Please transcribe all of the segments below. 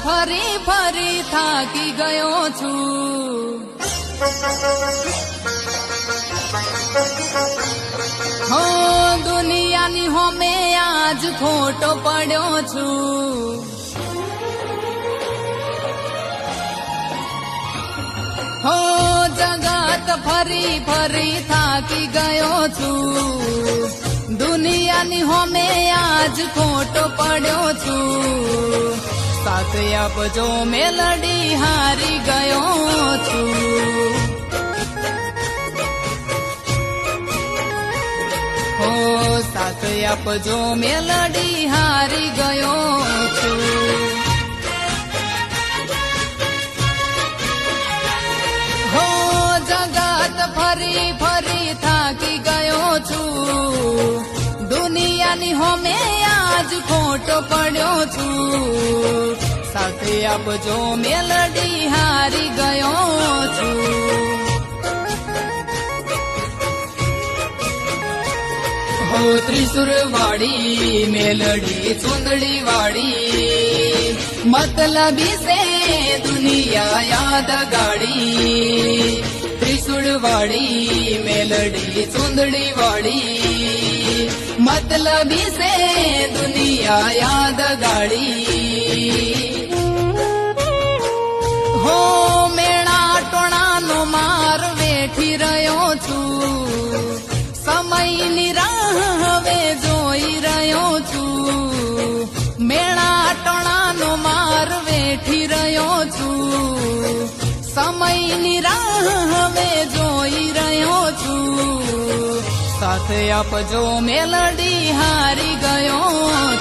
ફરી ફરી થાકી ગયો છું. હો દુનિયાની હોમે આજ ખોટો પડ્યો છું. હો જગત ફરી ફરી થાકી ગયો છું. દુનિયાની હોમે આજ ખોટો પડ્યો છું. સાથ આપજો મેલડી હારી ગયો છું. હો સાથ આપજો મેલડી હારી ગયો છું. હો જગત ફરી ફરી થાકી ગયો છું. દુનિયાની હોમે આજ ખોટો પડ્યો છું. સાથે આપજો મેલડી હારી ગયો છું. હો ત્રિશુર વાળી મેલડી ચુંદડી વાળી મતલબી સે દુનિયા યાદ ગાડી. ત્રિશુળ વાળી મેલડી ચુંદડી વાળી મતલબી સે દુનિયા યાદ ગાડી. હો મેળા ટોણાનો માર વેઠી રહ્યો છું. સમયની રાહ હવે જોઈ રહ્યો છું. મેળા ટોણાનો માર વેઠી રહ્યો છું. સમયની રાહ હવે જોઈ રહ્યો છું. સાથે આપજો મેલડી હારી ગયો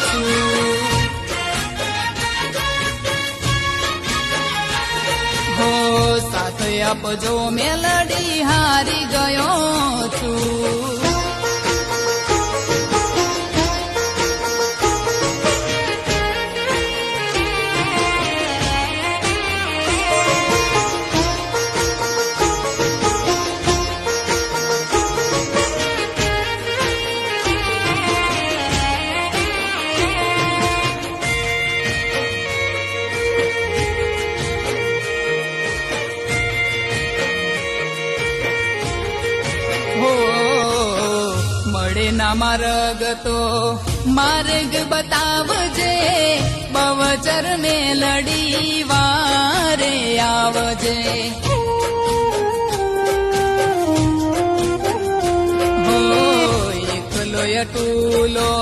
છું. હો સાથે આપજો મેલડી હારી ગયો છું. મળે ના માર્ગ તો માર્ગ બતાવજે. બવચર મેલડી વારે આવજે. હો એકલો અટૂલો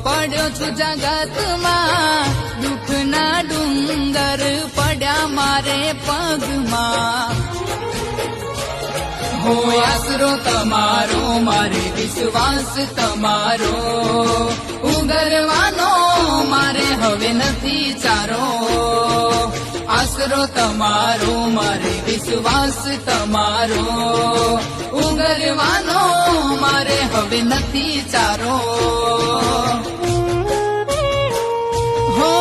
પડ્યો છું જગતમાં. દુઃખના ડુંગર પડ્યા મારે પગમાં. હો આશરો તમારો મારે વિશ્વાસ તમારો. ઉગરવાનો મારે હવે નથી ચારો. આશરો તમારો મારે વિશ્વાસ તમારો. ઉગરવાનો મારે હવે નથી ચારો. હો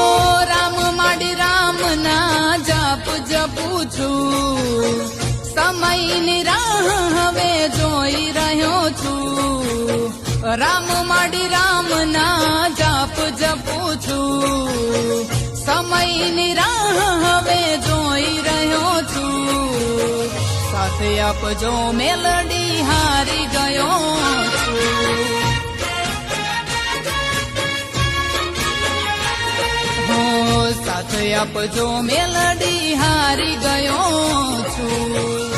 રામ માડી રામ ના જાપ જપું છું. સમયની રાહ હવે જોઈ રહ્યો છું. રામ માડી રામ ના જાપ જપું છું. સમયની રાહ હવે જોઈ રહ્યો છું. સાથે આપજો મેલડી હારી ગયો છું. હો સાથે આપજો મેલડી હારી ગયો છું.